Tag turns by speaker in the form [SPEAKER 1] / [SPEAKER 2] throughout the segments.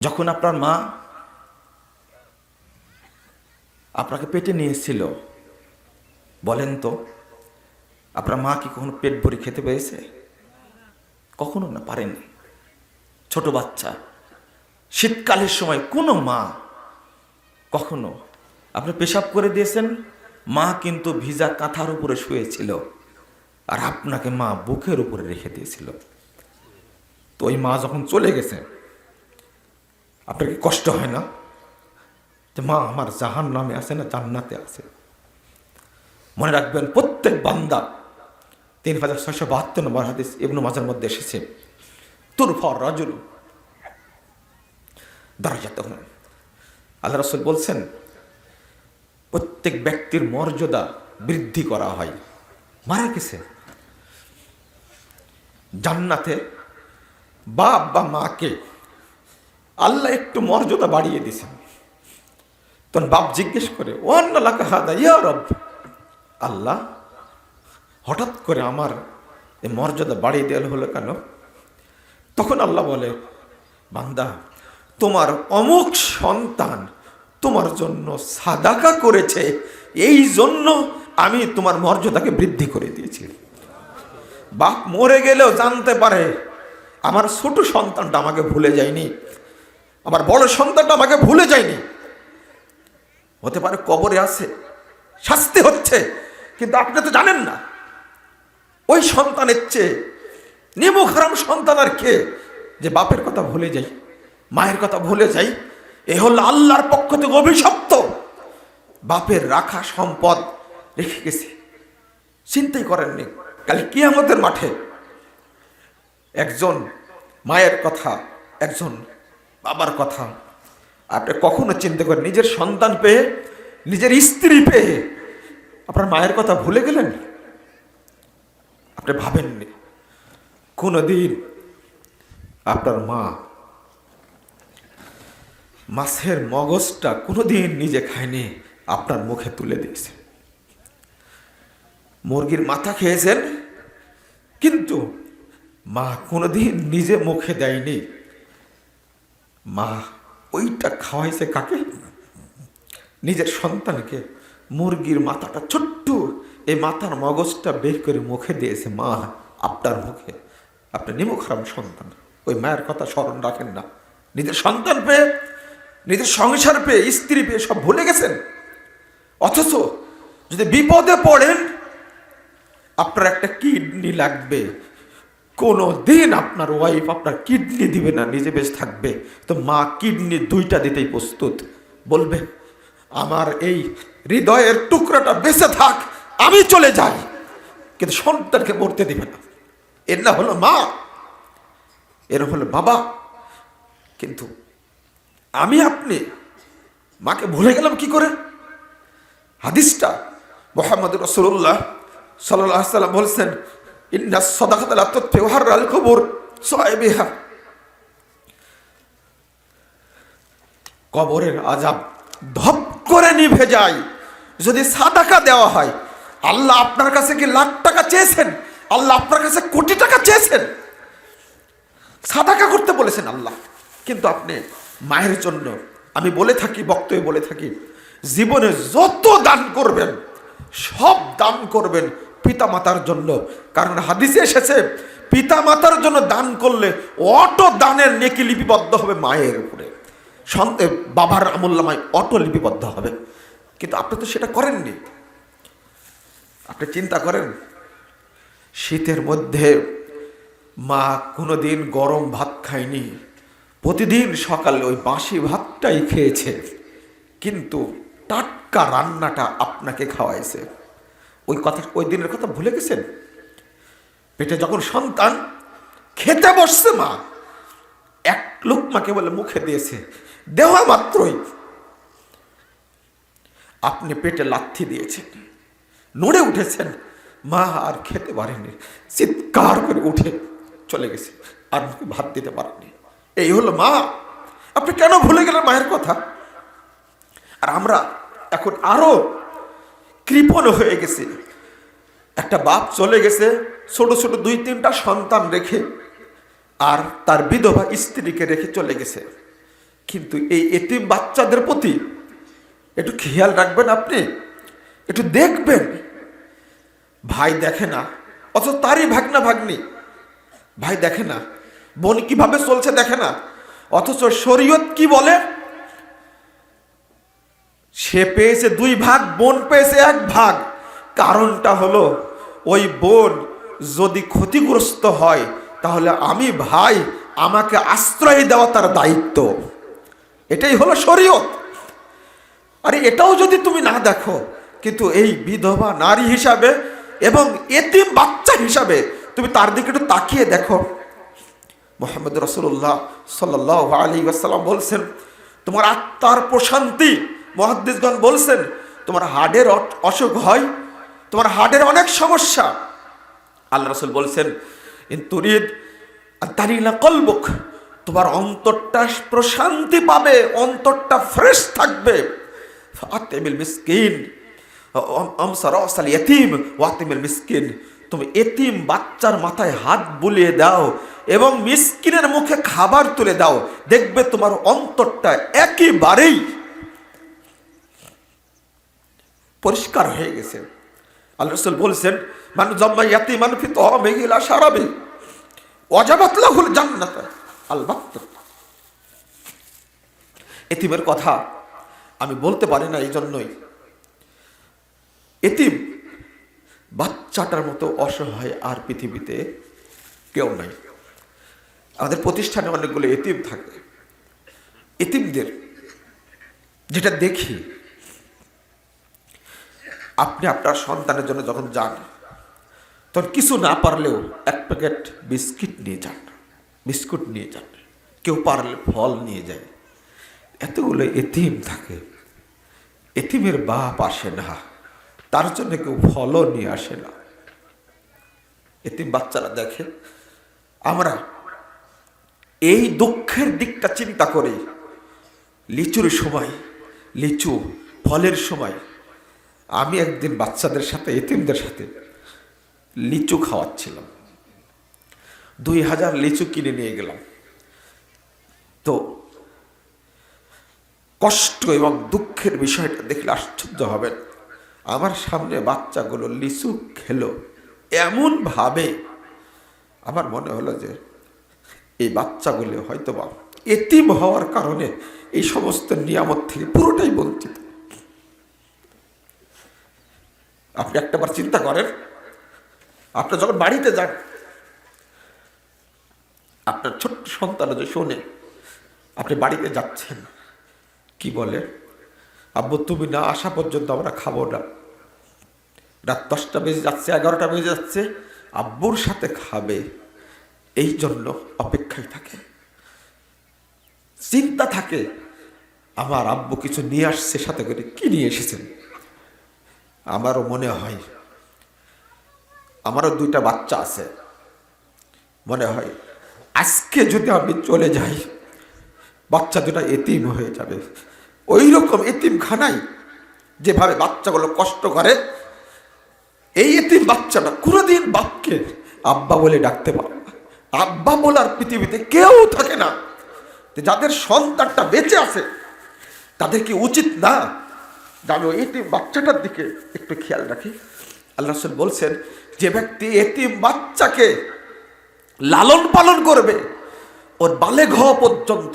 [SPEAKER 1] যখন আপনার মা আপনাকে পেটে নিয়েছিল, বলেন তো আপনার মা কি কখনো পেট ভরে খেতে পেয়েছে? কখনো না, পারেনি। ছোট বাচ্চা, শীতকালের সময় কোনো মা কখনো আপনি পেশাব করে দিয়েছেন, মা কিন্তু ভিজা কাঁথার উপরে শুয়েছিল আর আপনাকে মা বুকের উপরে রেখে দিয়েছিল। তো ওই মা যখন চলে গেছে আপনার কি কষ্ট হয় না যে মা আমার জাহান্নামে আছে না জান্নাতে আছে? মনে রাখবেন, প্রত্যেক বান্দা 3672 নম্বর হাদিস ইবনে মাজার মধ্যে এসেছে, তুরফা রাজুল দারাজাতুহু, আল্লাহ রাসূল বলছেন প্রত্যেক ব্যক্তির মর্যাদা বৃদ্ধি করা হয়। মারা গেছে, জান্নাতে বাপ বা মাকে আল্লাহ একটু মর্যাদা বাড়িয়ে দিয়েছেন। তখন বাপ জিজ্ঞেস করে, ও আন্না লাকা হাদা ইয়া রব, আল্লাহ হঠাৎ করে আমার এই মর্যাদা বাড়িয়ে দেওয়া হলো কেন? তখন আল্লাহ বলে, বান্দা তোমার অমুক সন্তান তোমার জন্য সাদাকা করেছে, এই জন্য আমি তোমার মর্যাদাকে বৃদ্ধি করে দিয়েছি। বাপ মরে গেলেও জানতে পারে আমার ছোট সন্তানটা আমাকে ভুলে যায়নি, আমার বড় সন্তানটা আমাকে ভুলে যায়নি। হতে পারে কবরে আছে, শাস্তি হচ্ছে, কিন্তু আপনি তো জানেন না ওই সন্তানের চেয়ে নিমুখ হারাম সন্তান আর কে, যে বাপের কথা ভুলে যাই, মায়ের কথা ভুলে যাই। এ হলো আল্লাহর পক্ষ থেকে অভিশপ্ত। বাপের রাখা সম্পদ রেখে গেছে, চিন্তাই করেননি। কাল কিয়ামতের মাঠে একজন মায়ের কথা, একজন বাবার কথা আপনি কখনো চিন্তা করেন? নিজের সন্তান পেয়ে, নিজের স্ত্রী পেয়ে আপনার মায়ের কথা ভুলে গেলেন? আপনি ভাবেননি কোনদিন আপনার মা মাছের মগজটা কোনোদিন নিজে খায়নি, আপনার মুখে তুলে দিয়েছে। মুরগির মাথা খেয়েছেন, কিন্তু মা কোনোদিন নিজে মুখে দেয়নি। মা ওইটা খাওয়াইছে কাকে? নিজের সন্তানকে। মুরগির মাথাটা ছোট্ট, এই মাথার মগজটা বের করে মুখে দিয়েছে মা আপনার মুখে। আপনি নিমুখ হারাম সন্তান, ওই মায়ের কথা স্মরণ রাখেন না। নিজের সন্তান পেয়ে, নিজের সংসার পেয়ে, স্ত্রী পেয়ে সব ভুলে গেছেন। অথচ যদি বিপদে পড়েন, আপনার একটা কিডনি লাগবে, কোনো দিন আপনার ওয়াইফ আপনার কিডনি দিবে না, নিজে বেশ থাকবে। তো মা কিডনি 2টা দিতেই প্রস্তুত, বলবে আমার এই হৃদয়ের টুকরাটা বেঁচে থাক, আমি চলে যাই, কিন্তু সন্তানকে মরতে দিবে না। এর না হলো মা, এর হলো বাবা। কিন্তু আমি আপনি মাকে ভুলে গেলাম কি করে? হাদিসটা মুহাম্মদ রাসূলুল্লাহ সাল্লাল্লাহু আলাইহি ওয়াসাল্লাম বলছেন, ইন্না সাদাকাতা লা তুতফিউ হাররাল কুবুর সাহিবিহা, কবরের আযাব ধপ করে নিভে যায় যদি সাদাকা দেওয়া হয়। আল্লাহ আপনার কাছে কি লাখ টাকা চেয়েছেন? আল্লাহ আপনার কাছে কোটি টাকা চেয়েছেন? সাদাকা করতে বলেছেন আল্লাহ। কিন্তু আপনি মায়ের জন্য, আমি বলে থাকি, বক্তব্যে বলে থাকি, জীবনে যত দান করবেন সব দান করবেন পিতা মাতার জন্য। কারণ হাদিসে এসেছে পিতা মাতার জন্য দান করলে অটো দানের নেকি লিপিবদ্ধ হবে মায়ের উপরে, বাবার আমলনামায় অটো লিপিবদ্ধ হবে। কিন্তু আপনি তো সেটা করেননি। আপনি চিন্তা করেন, শীতের মধ্যে মা কোনোদিন গরম ভাত খায়নি, প্রতিদিন সকালে ওই বাসি ভাতটাই খেয়েছে, কিন্তু টাটকা রান্নাটা আপনাকে খাওয়াইছে। ওই দিনের কথা ভুলে গেছেন? পেটে যখন সন্তান খেতে বসছে, মা এক লোকমাকে বলে মুখে দিয়েছে, দেওয়া মাত্রই আপনি পেটে লাথি দিয়েছেন, নড়ে উঠেছেন, মা আর খেতে পারেনি, চিৎকার করে উঠে চলে গেছে, আর ভাত দিতে পারেনি। এই হলো মা। আপনি কেন ভুলে গেলেন মায়ের কথা? আর আমরা এখন আরো কৃপণ হয়ে গেছি। একটা বাপ চলে গেছে ছোট ছোট 2-3টা সন্তান রেখে, আর তার বিধবা স্ত্রীকে রেখে চলে গেছে। কিন্তু এই এতিম বাচ্চাদের প্রতি একটু খেয়াল রাখবেন, আপনি একটু দেখবেন। ভাই দেখে না, অথচ তারই ভাগনা ভাগ্নি, ভাই দেখে না, বোন কিভাবে চলছে দেখে না, অথচ শরীয়ত কি বলে? সে পেয়েছে 2 ভাগ, বোন পেয়েছে 1 ভাগ। কারণটা হলো ওই বোন যদি ক্ষতিগ্রস্ত হয় তাহলে আমি ভাই, আমাকে আশ্রয় দেওয়া তার দায়িত্ব। এটাই হলো শরীয়ত। আরে এটাও যদি তুমি না দেখো, কিন্তু এই বিধবা নারী হিসাবে এবং এতিম বাচ্চা হিসাবে তুমি তার দিকে একটু তাকিয়ে দেখো। মুহাম্মদ রাসূলুল্লাহ সাল্লাল্লাহু আলাইহি ওয়াসাল্লাম বলছেন, তোমার আত্মার প্রশান্তি, মুহাদ্দিসগণ বলছেন, তোমার হার্টের অসুখ হয়, তোমার হার্টের অনেক সমস্যা, আল্লাহ রাসূল বলছেন, ইন তুরিদ আতারিলা কলবুক, তোমার অন্তরটা প্রশান্তি পাবে, অন্তরটা ফ্রেশ থাকবে। ফাতিমিল মিসকিন আমসা রাসাল ইয়াতীম ওয়াতিমিল মিসকিন, তুমি এতিম বাচ্চার মাথায় হাত বুলিয়ে দাও এবং মিসকিনের মুখে খাবার তুলে দাও, দেখবে তোমার অন্তরটা একেবারেই পরিষ্কার হয়ে গেছে। আল্লাহ রাসূল বলছেন, মান জাম্মা ইয়াতীমান ফি তাআমিহি লা শারাবি ওয়াজাবাত লাহুল জান্নাত আলবাত্তা। এতিমের কথা আমি বলতে পারি না, এই জন্যই এতিম বাচ্চাটার মতো অসহায় আর পৃথিবীতে কেউ নাই। আমাদের প্রতিষ্ঠানে অনেকগুলো এতিম থাকে। এতিমদের যেটা দেখি, আপনি আপনার সন্তানের জন্য যখন যান, তখন কিছু না পারলেও 1 প্যাকেট বিস্কিট নিয়ে যান, বিস্কুট নিয়ে যান, কেউ পারলে ফল নিয়ে যায়। এতগুলো এতিম থাকে, এতিমের বাপ আসে না, তার জন্য কেউ ফলও নিয়ে আসে না। এতিম বাচ্চারা দেখে, আমরা এই দুঃখের দিকটা চিন্তা করি। লিচুর সময়, লিচু ফলের সময়, আমি একদিন বাচ্চাদের সাথে, এতিমদের সাথে লিচু খাওয়াচ্ছিলাম। 2000 লিচু কিনে নিয়ে গেলাম। তো কষ্ট এবং দুঃখের বিষয়টা দেখলে আশ্চর্য হবেন। আমার সামনে বাচ্চাগুলো লিচু খেলো এমন ভাবে, আমার মনে হলো যে এই বাচ্চাগুলো হয়তোবা এতিম হওয়ার কারণে এই সমস্ত নিয়ামত থেকে পুরোটাই বঞ্চিত। আপনি একটাবার চিন্তা করেন, আপনি যখন বাড়িতে যান, আপনার ছোট্ট সন্তান যে শোনে আপনি বাড়িতে যাচ্ছেন, কি বলে, আব্বু তুমি না আসা পর্যন্ত আমরা খাবো না। রাত 10টা বেজে যাচ্ছে, 11টা বেজে যাচ্ছে, আব্বুর সাথে খাবে, এই জন্য অপেক্ষায় থাকে। চিন্তা থাকে, আমার আব্বু কিছু নিয়ে আসছে, সাথে করে কি নিয়ে এসেছেন। আমারও মনে হয়, আমারও 2টা বাচ্চা আছে, মনে হয় আজকে যদি আমি চলে যাই, বাচ্চা 2টা এতিম হয়ে যাবে। ওই রকম এতিমখানায় যেভাবে বাচ্চাগুলো কষ্ট করে, এই এতিম বাচ্চাটা কোনোদিন বাপকে আব্বা বলে ডাকতে পারে না। আব্বা বলার পৃথিবীতে কেউ থাকে না। যাদের সন্তানটা বেঁচে আছে তাদের কি উচিত না যে আমি এতিম বাচ্চাটার দিকে একটু খেয়াল রাখি? আল্লাহ রাসূল বলছেন, যে ব্যক্তি এতিম বাচ্চাকে লালন পালন করবে, ওর বালেগ হওয়া পর্যন্ত,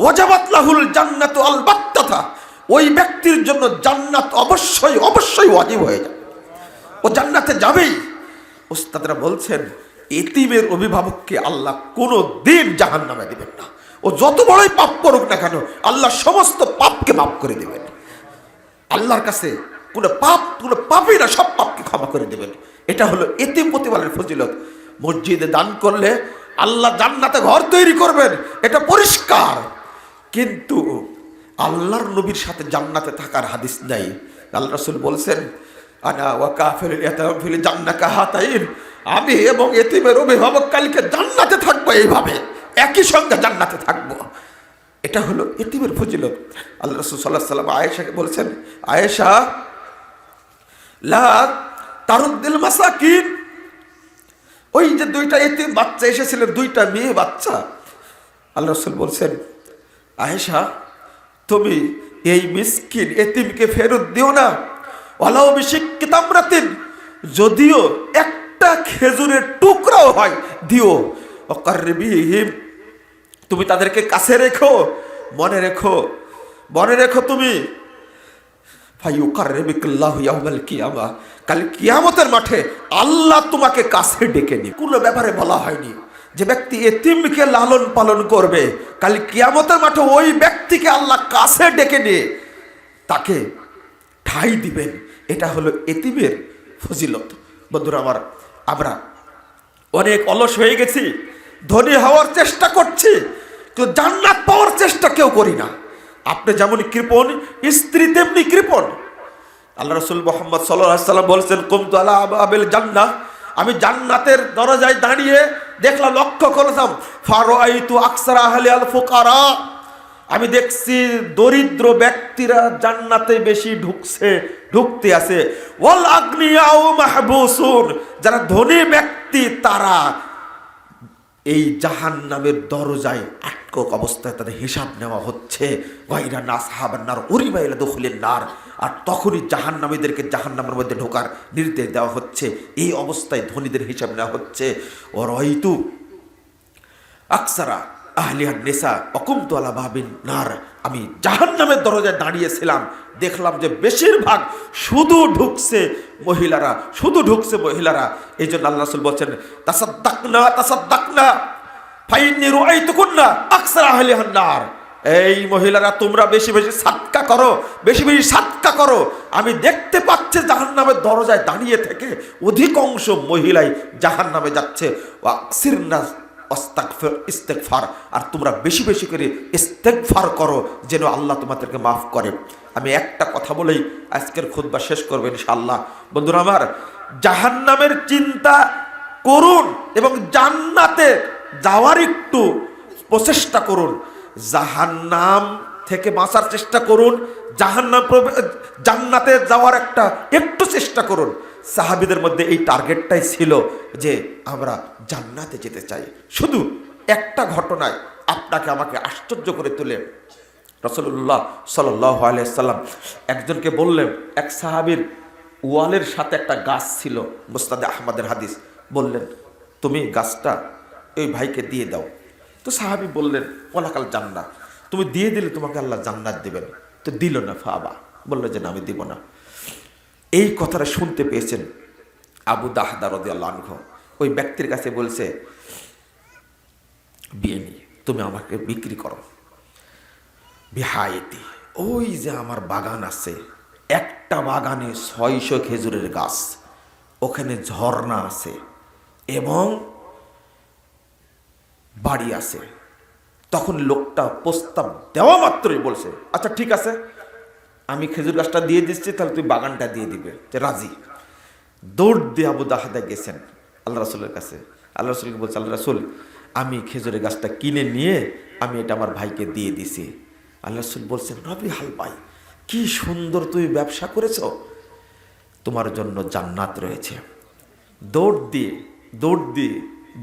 [SPEAKER 1] ওয়াজাবাত লাহুল জান্নাতু আলবাত্তা, ওই ব্যক্তির জন্য জান্নাত অবশ্যই অবশ্যই ওয়াজিব হয়ে যাবে, ও জান্নাতে যাবেই। উস্তাদরা বলছেন, এতিমের অভিভাবককে আল্লাহ কোনো দিন জাহান্নামে দিবেন না। ও যত বড়ই পাপ করুক না কেন, আল্লাহ সমস্ত পাপকে মাফ করে দেবেন। আল্লাহর কাছে কোনো পাপই না, সব পাপকে ক্ষমা করে দেবেন। এটা হলো এতিম প্রতিপালনের ফজিলত। মসজিদে দান করলে আল্লাহ জান্নাতে ঘর তৈরি করবেন, এটা পরিষ্কার। কিন্তু আল্লাহর নবীর সাথে জান্নাতে থাকার হাদিস নাই। আল্লাহ রাসূল বলছেন, আনা ওয়া কাফিরুল ইয়াতাম ফিল জান্নাতি হাতাইন, আমি এবং এতিমের অভিভাবক কালকে জান্নাতে থাকবো, এইভাবে একই সঙ্গে জান্নাতে থাকবো। এটা হলো এতিমের ফজিলত। আল্লাহ রাসূল সাল্লাল্লাহু আলাইহি ওয়াসাল্লাম আয়েশাকে বলছেন, আয়েশা লা তারুদ্দিল মাসাকিন, ওই যে 2টা এতিম বাচ্চা এসেছিলেন, 2টা মেয়ে বাচ্চা, আল্লাহ রাসূল বলছেন, আয়েশা, তুমি এই মিসকিন এতিমকে ফেরত দিও না, ওয়ালাউ বিশিক্কি তামরাতিন, যদিও একটা খেজুরের টুকরাও হয় দিও। ওয়াকাররিবিহিম, তুমি তাদেরকে কাছে রেখো, মনে রেখো, মনে রেখো তুমি। ফায়ুকাররিবিকাল্লাহু ইয়াউমাল কিয়ামা, কাল কিয়ামতের মাঠে আল্লাহ তোমাকে কাছে ডেকে নিয়ে। কোনো ব্যাপারে বলা হয়নি যে ব্যক্তি এতিমকে লালন পালন করবে, কাল কিয়ামতের মাঠে ওই ব্যক্তিকে আল্লাহ কাছে ডেকে নিয়ে তাকে ঠাঁই দিবেন। এটা হলো এতিমের ফজিলত। বন্ধুরা আমার, আমরা অনেক অলস হয়ে গেছি, ধনী হওয়ার চেষ্টা করছি, কিন্তু জান্নাত পাওয়ার চেষ্টা কেউ করি না। আপনি যেমন কৃপণ, স্ত্রী তেমনি কৃপণ। আল্লাহ রাসূল মুহাম্মদ সাল্লাল্লাহু আলাইহি ওয়াসাল্লাম বলেছেন, কুমতু আলা আবাবিল জান্নাহ, আমি জান্নাতের দরজায় দাঁড়িয়ে দেখলাম, লক্ষ্য করলাম, ফারাআইতু আকসারা আহলি আল ফুকারা, আমি দেখছি দরিদ্র ব্যক্তিরা জান্নাতে বেশি ঢুকতে আছে। ওয়াল আগনিয়াউ মাহবুসুন, যারা ধনী ব্যক্তি তারা এই জাহান্নামের দরজায় আটক অবস্থায় তাদের হিসাব নেওয়া হচ্ছে। গায়রা নাসহাবান্নার উরিবা ইলা দুখুলিন নার, আর তখনই জাহান্নামীদেরকে জাহান্নামের মধ্যে ঢোকার নির্দেশ দেওয়া হচ্ছে। এই অবস্থায় ধনীদের হিসাব নেওয়া হচ্ছে। ও রাইতু আকসারা আহলিয়ান নিসা অকুমতু আলা বাবিন নার, আমি জাহান্নামের দরজায় দাঁড়িয়েছিলাম, দেখলাম যে বেশিরভাগ শুধু ঢুকছে মহিলারা, শুধু ঢুকছে মহিলারা। এই জন্য আল্লাহ রাসূল বলছেন, তাসাদ্দাকনা তাসাদ্দাকনা ফাইন্নী রাআইতুকুন্না আকসারা আহলিহান নার, এই মহিলারা তোমরা বেশি বেশি সাদকা করো, বেশি বেশি সাদকা করো। আমি দেখতে পাচ্ছি জাহান্নামের দরজায় দাঁড়িয়ে থেকে অধিকাংশ মহিলাই জাহান্নামে যাচ্ছে। ওয়াকসিরনা ইস্তেগফার, আর তোমরা বেশি বেশি করে ইস্তেগফার করো যেন আল্লাহ তোমাদেরকে মাফ করে। আমি একটা কথা বলেই আজকের খুতবা শেষ করব ইনশাআল্লাহ। বন্ধুরা আমার, জাহান্নামের চিন্তা করুন এবং জান্নাতে যাওয়ার একটু প্রচেষ্টা করুন। জাহান্নাম থেকে বাঁচার চেষ্টা করুন, জান্নাতে যাওয়ার একটু চেষ্টা করুন। সাহাবীদের মধ্যে এই টার্গেটটাই ছিল যে আমরা জান্নাতে যেতে চাই। শুধু একটা ঘটনায় আপনাকে আমাকে আশ্চর্য করে তোলে। রাসূলুল্লাহ সাল্লাল্লাহু আলাইহি ওয়াসাল্লাম একজনকে বললেন, এক সাহাবীর ওয়ালের সাথে একটা গাছ ছিল, মুসনাদে আহমদের হাদিস, বললেন তুমি গাছটা ওই ভাইকে দিয়ে দাও। তো সাহাবী বললেন, ওয়ালাকাল জান্নাহ, তুমি দিয়ে দিলে তোমাকে আল্লাহ জান্নাত দিবেন। তো দিল না, ফাবা, বললো যে না আমি দিব না। এই কথাটা শুনতে পেয়েছেন আবু দাহদা রাদিয়াল্লাহু আনহু, ওই ব্যক্তির কাছে বলছে, বিয়েনি তুমি আমাকে বিক্রি করো বিহায়েতি, ওই যে আমার বাগান আছে, একটা বাগানে 600 খেজুরের গাছ, ওখানে ঝর্ণা আছে এবং বাড়ি আছে। তখন লোকটা প্রস্তাব দেওয়া মাত্রই বলছে, আচ্ছা ঠিক আছে, আমি খেজুর গাছটা দিয়ে দিচ্ছি, তাহলে তুই বাগানটা দিয়ে দিবে। রাজি। দৌড় দিয়ে আবু দাহদা গেছেন আল্লাহ রাসূলের কাছে। আল্লাহ রাসূলকে বলছে, আল্লাহ রাসূল, আমি খেজুরের গাছটা কিনে নিয়ে আমি এটা আমার ভাইকে দিয়ে দিছি। আল্লাহ রাসূল বলছেন, নবী হাল ভাই, কি সুন্দর তুমি ব্যবসা করেছো, তোমার জন্য জান্নাত রয়েছে। দৌড় দিয়ে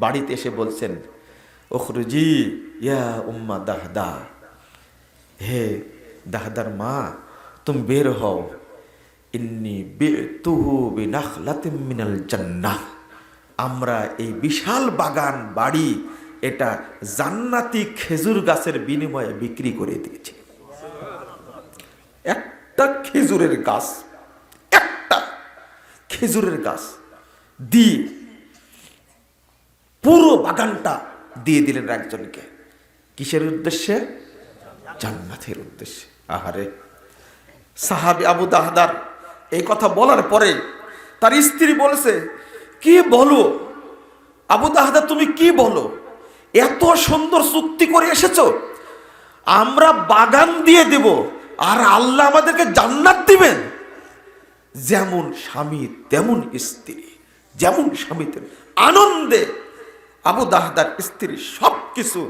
[SPEAKER 1] বাড়িতে এসে বলছেন, উখরুজি ইয়া উম্মা দাহদা, হে দাহদার মা তুমি বের হও, ইন্নী বিতুহু বিনাখলাতিম মিনাল জান্নাহ, আমরা এই বিশাল বাগান বাড়ি এটা জান্নাতি খেজুর গাছের বিনিময়ে বিক্রি করে দিয়েছি। একটা খেজুরের গাছ, একটা খেজুরের গাছ দিয়ে পুরো বাগানটা দিয়ে দিলেন একজনকে। কিসের উদ্দেশ্যে? জান্নাতের উদ্দেশ্যে। আহারে, সাহাবী আবু দাহদার এই কথা বলার পরে তার স্ত্রী বলেছে, কি বলো আবু দাহদা, তুমি কি বলো, এত সুন্দর চুক্তি করে এসেছো, আমরা বাগান দিয়ে দেব আর আল্লাহ আমাদেরকে জান্নাত দিবেন। যেমন স্বামী তেমন স্ত্রী, যেমন স্বামী তেমন আনন্দে আবু দাহদার স্ত্রী সবকিছু,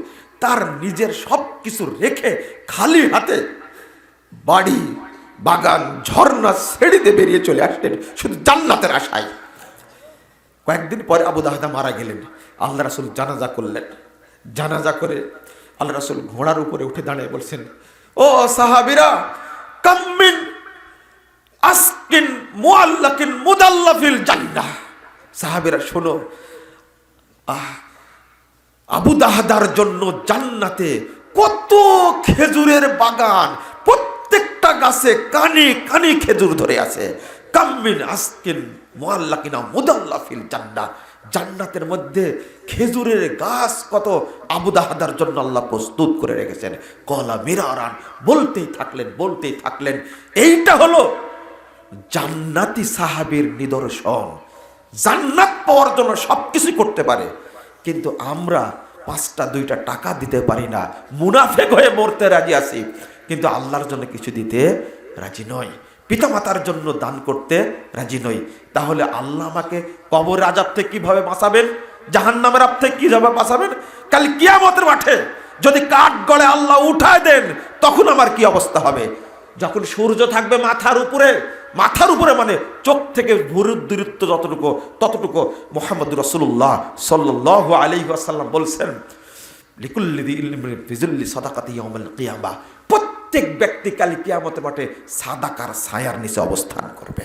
[SPEAKER 1] তার নিজের সবকিছু রেখে খালি হাতে বাড়ি বাগান ঝর্ণা ছেড়ে দিয়ে বেরিয়ে চলে আসলেন শুধু জান্নাতের আশায়। কয়েকদিন পরে আবু দাহদা মারা গেলেন। আল্লাহ রাসূল জানাজা করলেন। জানাজা করে আল্লাহ রাসূল ঘোড়ার উপরে উঠে দাঁড়িয়ে বলছেন, ও সাহাবীরা, কাম্মিন আসকিন মুআল্লাকিন মুদাল্লাফিল জান্নাহ। সাহাবীরা শোনো, আবু দাহদার জন্য জান্নাতে কত খেজুরের বাগান, প্রত্যেকটা গাছে কানে কানে খেজুর ধরে আছে। কাম্মিন আসকিন মুআল্লাকিনা মুদাল্লাফিল জান্নাহ, জান্নাতের মধ্যে খেজুরের গাছ কত আবু দাহদার জন্য আল্লাহ প্রস্তুত করে রেখেছেন। কলা মিরারান, বলতেই থাকলেন। এইটা হলো জান্নাতি সাহাবীর নিদর্শন। জান্নাত পাওয়ার জন্য সবকিছু করতে পারে, কিন্তু আমরা 5টা 2টা টাকা দিতে পারি না, মুনাফেক হয়ে মরতে রাজি আছি, কিন্তু আল্লাহর জন্য কিছু দিতে রাজি নয়, পিতামাতার জন্য দান করতে রাজি নই। তাহলে আল্লাহ আমাকে কবর আযাব থেকে কিভাবে বাঁচাবেন, জাহান্নামের আযাব থেকে কিভাবে বাঁচাবেন? কাল কিয়ামতের মাঠে যদি কাঠ গড়ে আল্লাহ উঠায় দেন, তখন আমার কি অবস্থা হবে? যখন সূর্য থাকবে মাথার উপরে মানে চোখ থেকে ভুরুর দূরত্ব ততটুকু মুহাম্মদুর রাসূলুল্লাহ সাল্লাল্লাহু আলাইহি ওয়াসাল্লাম বলছেন, লিকুল্লি যি ইলমিন বিযিল্লি সাদাকাতি ইয়াউমাল কিয়ামা, প্রত্যেক ব্যক্তি কাল কিয়ামতের মাঠে সাদাকার ছায়ার নিচে অবস্থান করবে।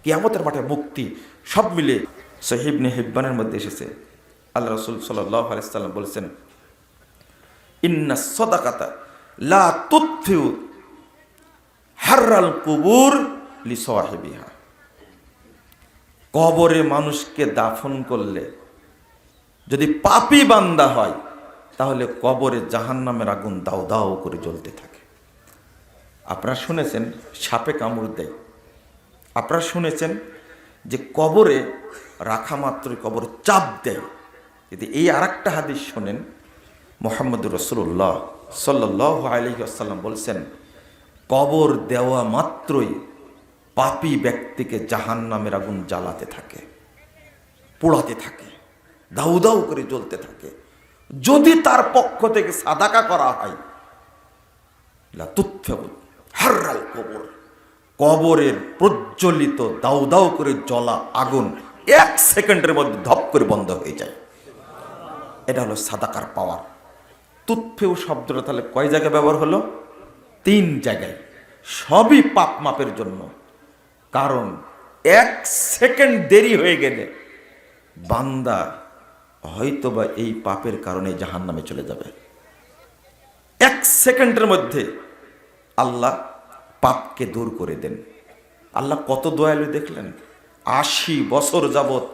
[SPEAKER 1] কিয়ামতের মাঠে মুক্তি সব মিলে সহিহ ইবনে হিব্বানের মধ্যে এসেছে, আল্লাহ রাসূল সাল্লাল্লাহু আলাইহি ওয়াসাল্লাম বলেছেন, ইন্নাস সাদাকাতা লা তুতফিউ হাররাল কুবুর লিসাহিবিহা। কবরে মানুষকে দাফন করলে যদি পাপী বান্দা হয়, তাহলে কবরে জাহান্নামের আগুন দাও দাও করে জ্বলতে থাকে। আপনারা শুনেছেন সাপে কামড় দেয়, আপনারা শুনেছেন যে কবরে রাখা মাত্রই কবর চাপ দেয়। যদি এই আরেকটা হাদিস শোনেন, মুহাম্মদুর রাসূলুল্লাহ সাল্লাল্লাহু আলাইহি ওয়াসাল্লাম বলছেন, কবর দেওয়া মাত্রই পাপী ব্যক্তিকে জাহান্নামের আগুন জ্বালাতে থাকে, পোড়াতে থাকে, দাউ দাউ করে জ্বলতে থাকে। যদি তার পক্ষ থেকে সাদাকা করা হয়, লা তুতফিউ হাররাল কবর, কবরের প্রজ্বলিত দাউ দাউ করে জ্বলা আগুন 1 সেকেন্ডের মধ্যে ধপ করে বন্ধ হয়ে যায়। এটা হলো সাদাকার পাওয়ার। তুতফিউ শব্দটা তাহলে কয় জায়গায় ব্যবহার হলো? 3 জায়গায়। সবই পাপ মাপের জন্য। কারণ 1 সেকেন্ড দেরি হয়ে গেলে বান্দা হয়তোবা এই পাপের কারণে জাহান্নামে চলে যাবে। 1 সেকেন্ডের মধ্যে আল্লাহ পাপকে দূর করে দেন। আল্লাহ কত দয়ালু দেখলেন, 80 বছর যাবত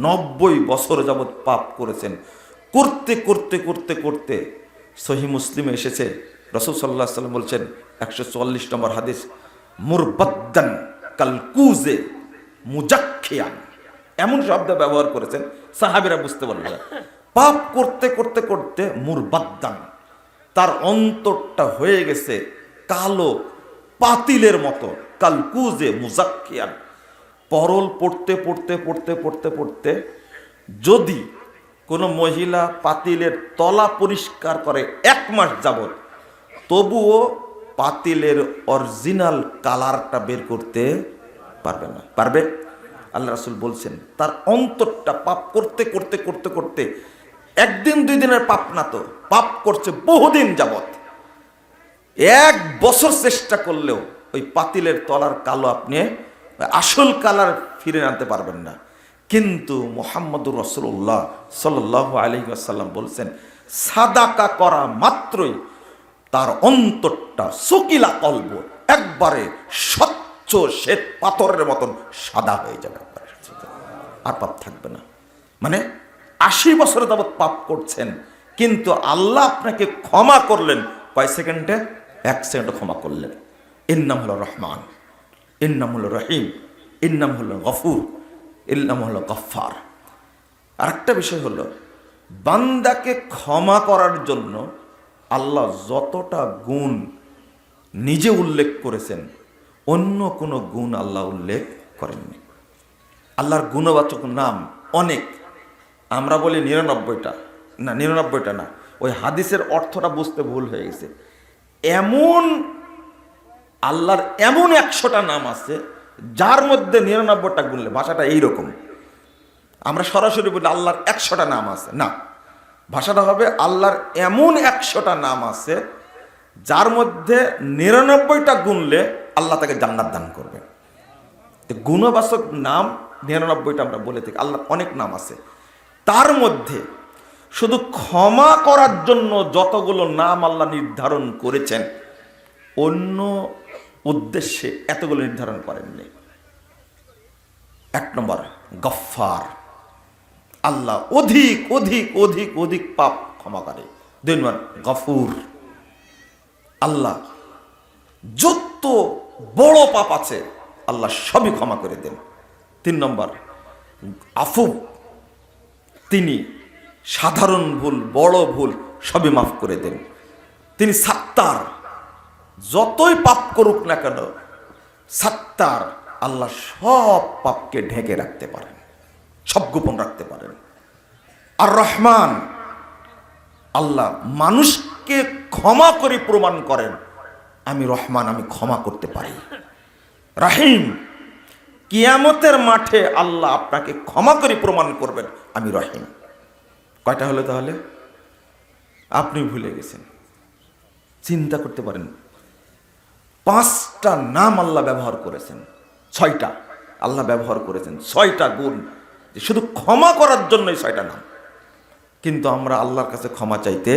[SPEAKER 1] 90 বছর যাবত পাপ করেছেন, করতে করতে করতে করতে সহিহ মুসলিমে এসেছে, রাসূল সাল্লাল্লাহু আলাইহি ওয়াসাল্লাম বলছেন, 144 নম্বর হাদিস, মুরবাদ্দান কালকুজে মুজাক্খিয়ান, এমন শব্দ ব্যবহার করেছেন সাহাবীরা বুঝতে পারলেন। পাপ করতে করতে করতে মুরবাদ্দান, তার অন্তরটা হয়ে গেছে কালো পাতিলের মতো, কালকুজে মুজাক্খিয়ান, পরল পড়তে পড়তে পড়তে পড়তে পড়তে যদি কোনো মহিলা পাতিলের তলা পরিষ্কার করে 1 মাস যাবত, তবুও পাতিলের অরিজিনাল কালারটা বের করতে পারবে না। পারবে? আল্লাহ রাসূল বলছেন তার অন্তরটা পাপ করতে করতে করতে করতে, 1 দিন 2 দিনের পাপ না তো, পাপ করছে বহুদিন যাবত। 1 বছর চেষ্টা করলেও ওই পাতিলের তলার কালো আপনি আসল কালার ফিরে আনতে পারবেন না। কিন্তু মুহাম্মদুর রাসূলুল্লাহ সাল্লাল্লাহু আলাইহি ওয়াসাল্লাম বলছেন, সাদাকা করা মাত্রই তার অন্তরটা সুকিলা কলব, একবারে স্বচ্ছ শ্বেত পাথরের মতন সাদা হয়ে যাবে, আর পাপ থাকবে না। মানে 80 বছর যাবত পাপ করছেন, কিন্তু আল্লাহ আপনাকে ক্ষমা করলেন কয় সেকেন্ডে? 1 সেকেন্ডে ক্ষমা করলেন। এর নাম হলো রহমান, এর নাম হলো রহিম, এর নাম হলো গফুর, এর নাম হলো গফফার। আরেকটা বিষয় হলো, বান্দাকে ক্ষমা করার জন্য আল্লাহ যতটা গুণ নিজে উল্লেখ করেছেন, অন্য কোনো গুণ আল্লাহ উল্লেখ করেননি। আল্লাহর গুণবাচক নাম অনেক, আমরা বলি 99টা, না 99টা না, ওই হাদিসের অর্থটা বুঝতে ভুল হয়ে গেছে। এমন আল্লাহর এমন 100টা নাম আছে যার মধ্যে 99টা গুণলে, ভাষাটা এইরকম। আমরা সরাসরি বলি আল্লাহর 100টা নাম আছে, না, ভাষাটা হবে আল্লাহর এমন 100টা নাম আছে যার মধ্যে 99টা গুনলে আল্লাহ তাকে জান্নাত দান করবে। গুণবাচক নাম 99টা আমরা বলে থাকি। আল্লাহর অনেক নাম আছে, তার মধ্যে শুধু ক্ষমা করার জন্য যতগুলো নাম আল্লাহ নির্ধারণ করেছেন, অন্য উদ্দেশ্যে এতগুলো নির্ধারণ করেননি। 1 নম্বর গফফার, আল্লাহ অধিক অধিক অধিক অধিক পাপ ক্ষমা করে। 2 নম্বর গফুর, আল্লাহ যত বড় পাপ আছে আল্লাহ সবই ক্ষমা করে দেন। 3 নম্বর আফু, তিনি সাধারণ ভুল বড় ভুল সবই মাফ করে দেন। তিনি সাত্তার, যতই পাপ করুক না কেন সাত্তার, আল্লাহ সব পাপকে ঢেকে রাখতে পারেন, সব গোপন রাখতে পারেন। আর রহমান, আল্লাহ মানুষকে ক্ষমা করে প্রমাণ করেন আমি রহমান, আমি ক্ষমা করতে পারি। রাহিম, কিয়ামতের মাঠে আল্লাহ আপনাকে ক্ষমা করে প্রমাণ করবেন আমি রহিম। কয়টা হলো তাহলে? আপনি ভুলে গেছেন। চিন্তা করতে পারেন, 5টা নাম আল্লাহ ব্যবহার করেছেন, 6টা আল্লাহ ব্যবহার করেছেন, 6টা গুণ, যে শুধু ক্ষমা করার জন্যই 6টা নাম। কিন্তু আমরা আল্লাহর কাছে ক্ষমা চাইতে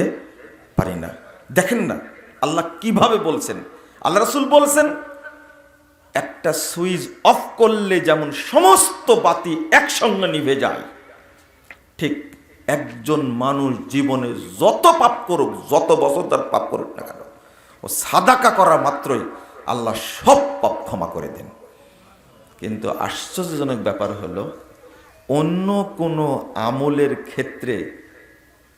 [SPEAKER 1] পারি না। দেখেন না আল্লাহ কিভাবে বলছেন। আল্লাহ রাসূল বলছেন, একটা সুইচ অফ করলে যেমন সমস্ত বাতি একসঙ্গে নিভে যায়, ঠিক একজন মানুষ জীবনে যত পাপ করুক, যত বছর তার পাপ করুক না কেন, ও সাদাকা করা মাত্রই আল্লাহ সব পাপ ক্ষমা করে দেন। কিন্তু আশ্চর্যজনক ব্যাপার হলো, অন্য কোনো আমলের ক্ষেত্রে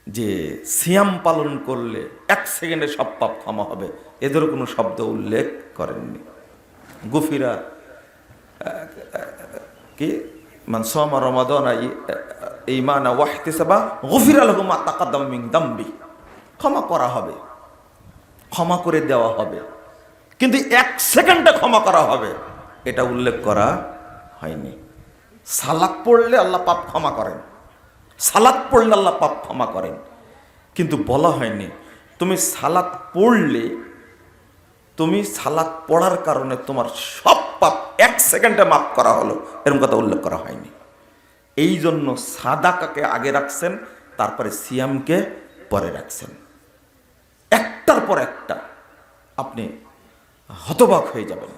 [SPEAKER 1] যে সিয়াম পালন করলে 1 সেকেন্ডে সব পাপ ক্ষমা হবে, এদের কোনো শব্দ উল্লেখ করেননি। গুফিরা কি মান সামা রমাদানা ঈমানা ওয়া ইহতিসাবা গুফিরা লাহু মা তাকাদ্দামা মিন দামবি, ক্ষমা করা হবে, ক্ষমা করে দেওয়া হবে। কিন্তু 1 সেকেন্ডে ক্ষমা করা হবে এটা উল্লেখ করা হয়নি। সালাত পড়লে আল্লাহ পাপ ক্ষমা করেন, সালাত পড়লে আল্লাহ পাপ ক্ষমা করেন, কিন্তু বলা হয়নি তুমি সালাত পড়লে, তুমি সালাত পড়ার কারণে তোমার সব পাপ 1 সেকেন্ডে মাফ করা হলো, এরকম কথা উল্লেখ করা হয়নি। এই জন্য সাদাকাকে আগে রাখছেন, তারপরে সিয়ামকে পরে রাখছেন। একটার পর একটা আপনি হতবাক হয়ে যাবেন।